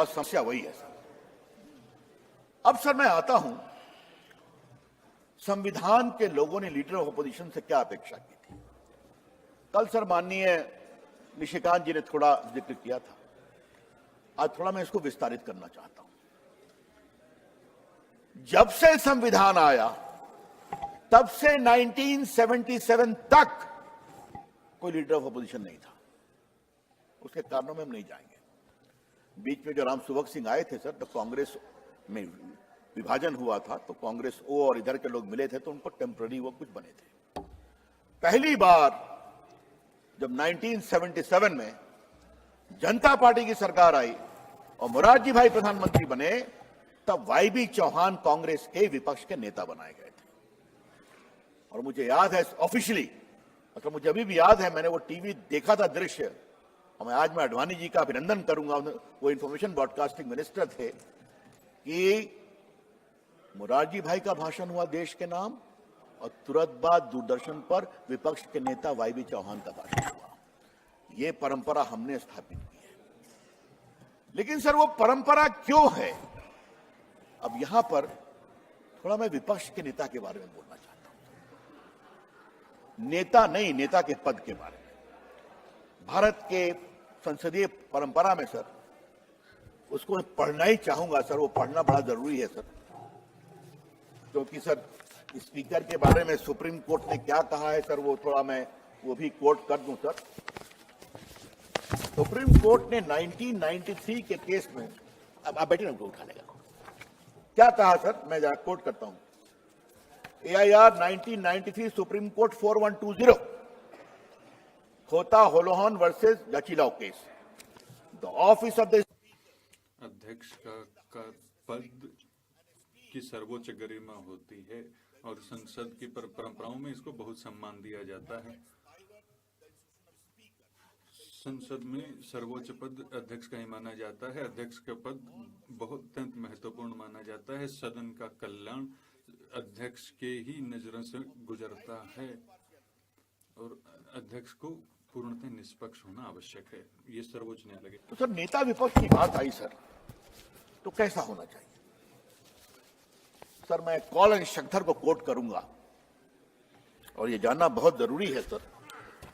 बस समस्या वही है सर। अब सर मैं आता हूं, संविधान के लोगों ने लीडर ऑफ अपोजिशन से क्या अपेक्षा की थी। कल सर माननीय निशिकांत जी ने थोड़ा जिक्र किया था, आज थोड़ा मैं इसको विस्तारित करना चाहता हूं। जब से संविधान आया तब से 1977 तक कोई लीडर ऑफ अपोजिशन नहीं था। उसके कारणों में हम नहीं जाएंगे। बीच में जो राम सुभग सिंह आए थे सर, तो कांग्रेस में विभाजन हुआ था, तो कांग्रेस ओ और इधर के लोग मिले थे, तो उनको टेम्पररी वो कुछ बने थे। पहली बार जब 1977 में जनता पार्टी की सरकार आई और मोरारजी भाई प्रधानमंत्री बने, तब वाईबी चौहान कांग्रेस के विपक्ष के नेता बनाए गए थे। और मुझे याद है ऑफिशियली, मतलब मुझे अभी भी याद है, मैंने वो टीवी देखा था दृश्य, और मैं अडवाणी जी का अभिनंदन करूंगा, वो इंफॉर्मेशन ब्रॉडकास्टिंग मिनिस्टर थे, कि मोरारजी भाई का भाषण हुआ देश के नाम, और तुरंत बाद दूरदर्शन पर विपक्ष के नेता वाईबी चौहान का भाषण हुआ। ये परंपरा हमने स्थापित की है। लेकिन सर वो परंपरा क्यों है? अब यहां पर थोड़ा मैं विपक्ष के नेता के बारे में बोलना चाहता हूं। नेता नहीं, नेता के पद के बारे में। भारत के संसदीय परंपरा में सर, उसको मैं पढ़ना ही चाहूंगा सर, वो पढ़ना बड़ा जरूरी है सर, क्योंकि सर स्पीकर के बारे में सुप्रीम कोर्ट ने क्या कहा है सर, वो थोड़ा मैं वो भी कोट कर दूं सर। सुप्रीम कोर्ट ने 1993 के केस में, अब आप बैठे ना, उनको उठा लेगा, क्या कहा सर, मैं जरा कोट करता हूं। AIR 1993 supreme court 4120 Kihoto Hollohan versus Zachillhu case. The office of the अध्यक्ष का पद की सर्वोच्च गरिमा होती है और संसद की परंपराओं में इसको बहुत सम्मान दिया जाता है। संसद में सर्वोच्च पद अध्यक्ष का ही माना जाता है। अध्यक्ष का पद बहुत अत्यंत महत्वपूर्ण माना जाता है। सदन का कल्याण अध्यक्ष के ही नजरों से गुजरता है और अध्यक्ष को पूर्णतः निष्पक्ष होना आवश्यक है। ये सर्वोच्च न्यायालय। तो सर नेता विपक्ष की बात आई सर, तो कैसा होना चाहिए सर? मैं कॉल एंड शक्धर को कोट करूंगा, और ये जानना बहुत जरूरी है सर,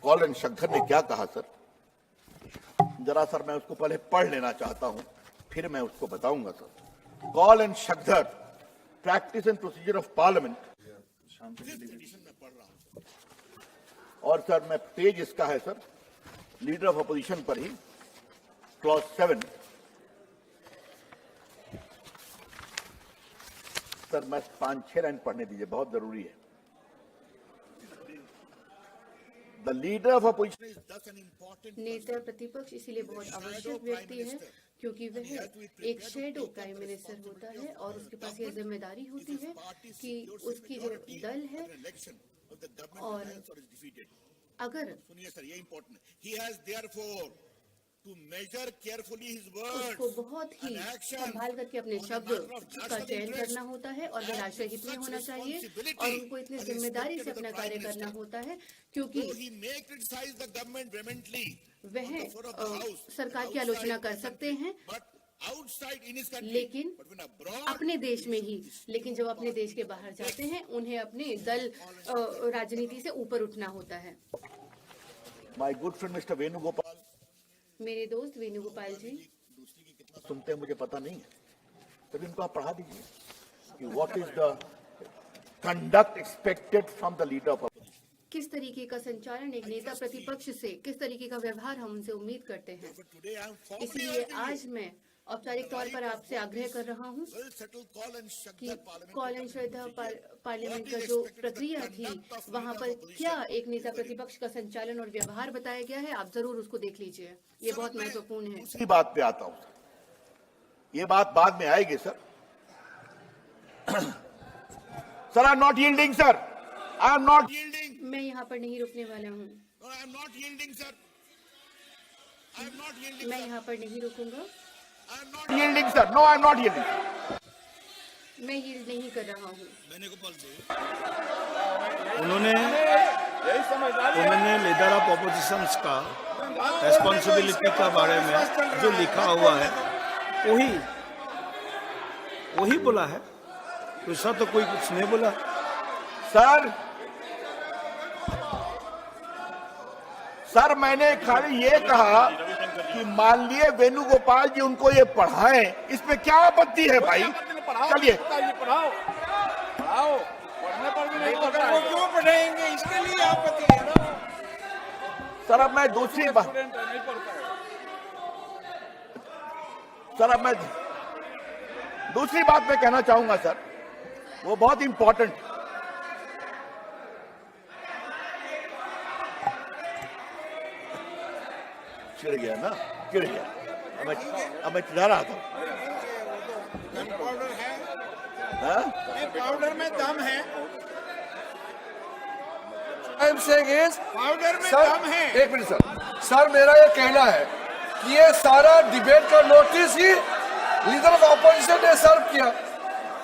कॉल एंड शक्धर ने क्या कहा सर। जरा सर मैं उसको पहले पढ़ लेना चाहता हूं, फिर मैं उसको बताऊंगा sir. Kaul and Shakdher, practice and procedure of parliament, और सर मैं पेज इसका है सर, लीडर ऑफ अपोजिशन पर ही, क्लॉज 7 सर, मैं 5-6 लाइन पढ़ने दीजिए, बहुत जरूरी है। The leader of opposition is दस एन इंपॉर्टेंट। नेता प्रतिपक्ष इसीलिए बहुत आवश्यक व्यक्ति है क्योंकि वह एक शैडो प्राइम मिनिस्टर होता है और उसके पास यह जिम्मेदारी होती है कि उसकी जो दल है, और अगर सुनिए सर, ये इंपॉर्टेंट है, he has therefore to measure carefully his words, उसको बहुत ही संभाल करके अपने शब्द का चयन करना होता है, और वह राष्ट्र हित में होना चाहिए, और उनको इतनी जिम्मेदारी से अपना कार्य करना होता है, क्योंकि वह सरकार की आलोचना कर सकते हैं लेकिन अपने देश में ही, लेकिन जब अपने देश के बाहर जाते हैं उन्हें अपने दल राजनीति से ऊपर उठना होता है। My good friend mister Venugopal, मेरे दोस्त वेणुगोपाल जी, दूसरी की कितना सुनते हैं मुझे पता नहीं है, तभी उनको आप पढ़ा दीजिए कि what is the conduct expected from the leader of opposition. किस तरीके का संचालन एक नेता प्रतिपक्ष से, किस तरीके का व्यवहार हम उनसे उम्मीद करते हैं। इसलिए आज मैं औपचारिक तौर पर आपसे आग्रह कर रहा हूं कि कॉल एंड श्रद्धा पार्लियामेंट का जो प्रक्रिया थी, वहां पर क्या एक नेता प्रतिपक्ष का संचालन और व्यवहार बताया गया है, आप जरूर उसको देख लीजिए, ये बहुत महत्वपूर्ण है। इसी बात पे आता हूं, ये बात बाद में आएगी sir. Sir I am not yielding sir, I am not yielding. मैं यहाँ पर नहीं रुकने वाला हूँ। I am not yielding sir, I am not yielding. मैं यहाँ पर नहीं रुकूंगा। Yielding sir, no I am not yielding. मैं यील्ड नहीं कर रहा हूँ। उन्होंने लीडर ऑफ ऑपोजिशन का रेस्पॉन्सिबिलिटी के बारे में जो लिखा हुआ है वही बोला है, दूसरा तो कोई कुछ नहीं बोला। सर मैंने खाली ये कहा कि मान लिए वेणुगोपाल जी उनको ये पढ़ाएं, इसमें क्या आपत्ति है भाई? चलिए पढ़ाओ, पढ़ने पर भी नहीं पढ़ा है। वो क्यों पढ़ाएंगे? इसके लिए आपत्ति है ना। सर अब मैं दूसरी बात मैं कहना चाहूंगा सर, वो बहुत इंपॉर्टेंट। चिढ़ गया ना, चिढ़ गया। अब मैं चिढ़ा रहा था। पाउडर है, हाँ? पाउडर में दम है, पाउडर में दम है। एक मिनट सर, मेरा ये कहना है कि ये सारा डिबेट का notice he leader of opposition ने सर्व किया,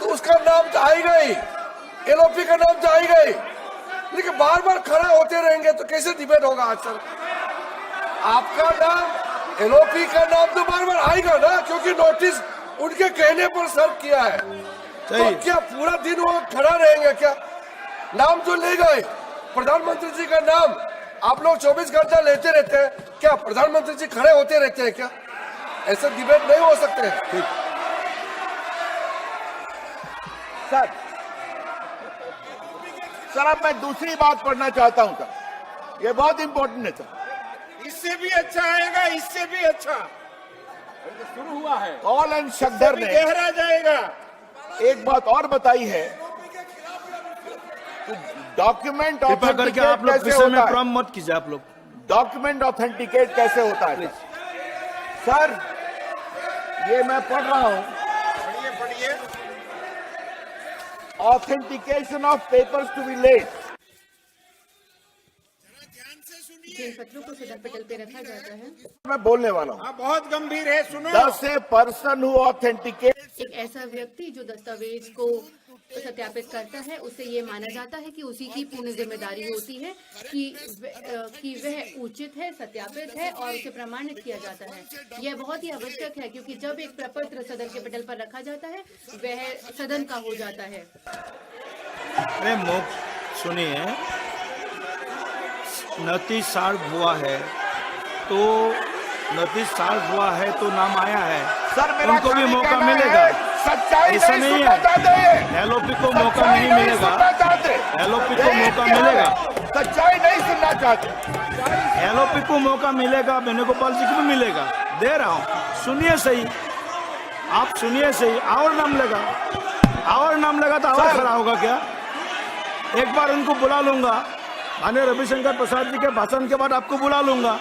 तो उसका नाम तो आएगा ही, एलओपी का नाम तो आएगा ही, लेकिन बार बार खड़ा होते रहेंगे तो कैसे डिबेट होगा? आज सर आपका नाम, एलओपी का नाम तो बार बार आएगा ना, क्योंकि नोटिस उनके कहने पर सर्व किया है। तो क्या पूरा दिन वो खड़ा रहेंगे क्या? नाम तो ले गए, प्रधानमंत्री जी का नाम आप लोग 24 घंटा लेते रहते हैं, क्या प्रधानमंत्री जी खड़े होते रहते हैं क्या? ऐसे डिबेट नहीं हो सकते हैं। ठीक सर अब मैं दूसरी बात पढ़ना चाहता हूं सर, ये बहुत इंपॉर्टेंट है सर। इससे भी अच्छा आएगा, इससे भी अच्छा शुरू हुआ है। कॉल एंड शक्दर ने गहरा जाएगा। एक बात और बताई है, डॉक्यूमेंट कृपया करके आप लोग विषय में प्रॉम मत कीजिए। आप लोग डॉक्यूमेंट ऑथेंटिकेट कैसे होता है सर? ये मैं पढ़ रहा हूं, पढ़िए। Authentication of papers to be laid. जिन पत्रों को सदन पटल पे रखा जाता है, मैं बोलने वाला हूं। बहुत गंभीर है, सुनो। Thus a person who authenticates एक ऐसा व्यक्ति जो दस्तावेज को सत्यापित करता है, उसे ये माना जाता है कि उसी की पूर्ण जिम्मेदारी होती है कि वह उचित है, सत्यापित है और उसे प्रमाणित किया जाता है। यह बहुत ही आवश्यक है, क्योंकि जब एक प्रपत्र सदन के पटल पर रखा जाता है, वह सदन का हो जाता है। अरे सुनिए, नोटिस सर्व हुआ है तो नाम आया है, सर मेरा उनको भी खाली मौका कहना मिलेगा। है, सच्चाई ऐसा नहीं नहीं सुनना चाहते है, एलओपी को मौका नहीं मिलेगा, एलओपी को मौका मिलेगा, सच्चाई नहीं सुनना चाहते। एलओपी को मौका मिलेगा, वेणुगोपाल जी को भी मिलेगा, दे रहा हूँ। सुनिए सही, आप सुनिए सही। और नाम लगा तो और खड़ा होगा क्या? एक बार उनको बुला लूंगा, माननीय रविशंकर प्रसाद जी के भाषण के बाद आपको बुला लूंगा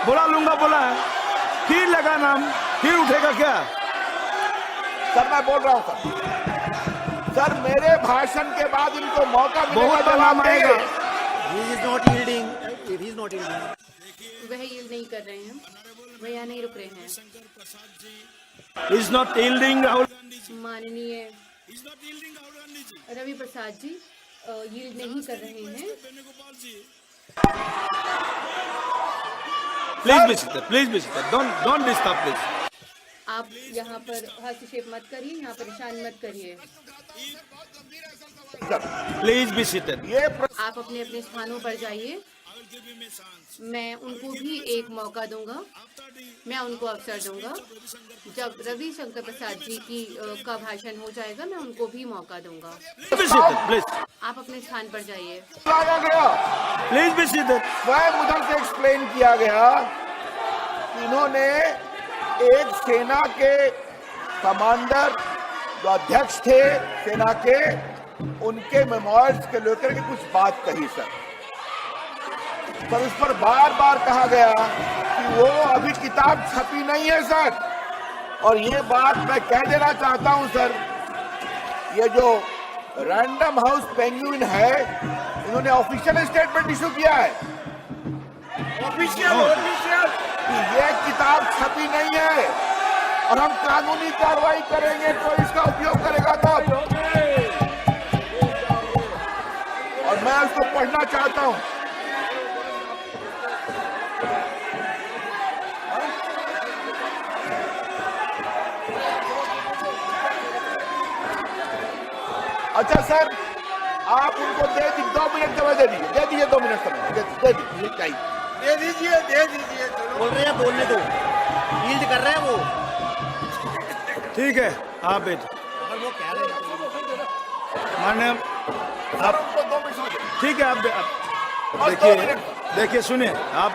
बोला है, फिर लगा नाम, फिर उठेगा क्या? सर मैं बोल रहा हूं सर, मेरे भाषण के बाद इनको मौका मिलेगा, बहुत बड़ा नाम आएगा। वह यील्ड नहीं कर रहे हैं, वह यहाँ नहीं रुक रहे हैं। Is not yielding. राहुल माननीय रवि प्रसाद जी यील्ड नहीं कर रहे हैं। Please be seated, don't disturb please. आप यहाँ पर हस्तक्षेप मत करिए, यहाँ परेशान मत करिए। Please be seated. आप अपने अपने स्थानों पर जाइए। मैं उनको भी एक मौका दूंगा, मैं उनको अवसर दूंगा। जब रविशंकर प्रसाद जी का भाषण हो जाएगा, मैं उनको भी मौका दूंगा। प्लीज आप अपने स्थान पर जाइए। लाया गया, प्लीज बी सीटेड। स्वयं उधर से एक्सप्लेन किया गया कि इन्होंने एक सेना के कमांडर जो अध्यक्ष थे सेना के, उनके मेमोयर्स के लेकर के कुछ बात कही सर। उस पर बार बार कहा गया कि वो अभी किताब छपी नहीं है सर। और ये बात मैं कह देना चाहता हूं सर, ये जो रैंडम हाउस पेंगुइन है, इन्होंने ऑफिशियल स्टेटमेंट इशू किया है ऑफिशियल कि ये किताब छपी नहीं है और हम कानूनी कार्रवाई करेंगे, कोई इसका उपयोग करेगा तब। और मैं उसको पढ़ना चाहता हूं। अच्छा सर, आप उनको दे दी 2 मिनट समय दे दीजिए, 2 मिनट समय दे दीजिए, चाहिए। दे दीजिए चलो। बोल रहे हैं, बोलने दो, यील्ड कर रहे हैं वो। ठीक है, आप बैठ अगर वो कह रहे हैं मान्य सर, उनको 2 मिनट समय दे ठीक है। आप बस 2 देखिए, मिनट। देखिए सुनिए, आप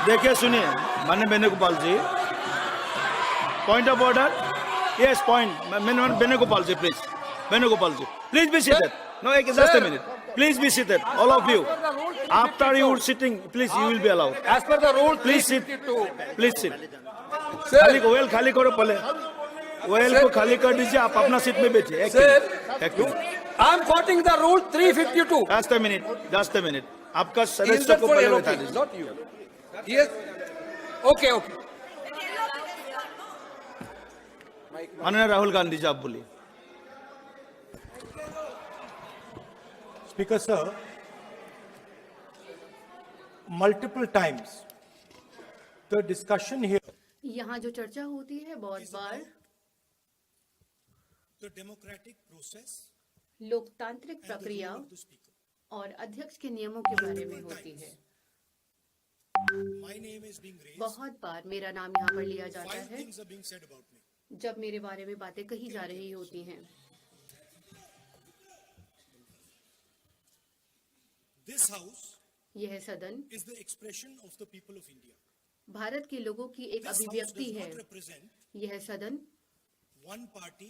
देखिए सुनिए माननीय Venugopal ji, point of order. Yes, point. Venugopal ji please, Venugopal ji please be seated. No, एक just a minute, please be seated, all of you. After you sitting, please you will be allowed. As per the rule, Please sit, 352. please sit. Sir, खाली well खाली करो पहले, well को खाली कर दीजिए। आप अपना सीट में बैठिए। एक minute, I am quoting the rule 352. Just a minute. आपका Is सदस्य that को for पहले LOP, बैठा दीजिए। not you? Yes. Okay. माननीय राहुल गांधी जी, आप बोलिए। Speaker sir, multiple times the discussion here, यहाँ जो चर्चा होती है बहुत बार the democratic process लोकतांत्रिक प्रक्रिया of the speaker. और अध्यक्ष के नियमों के बारे में होती है। My name is being raised. बहुत बार मेरा नाम यहाँ पर लिया जाता 5 है things are being said about me. जब मेरे बारे में बातें कही जा रही होती हैं। This house यह सदन is the expression of the people of India. Bharat के लोगों की एक This house अभिव्यक्ति does है। not represent यह सदन one party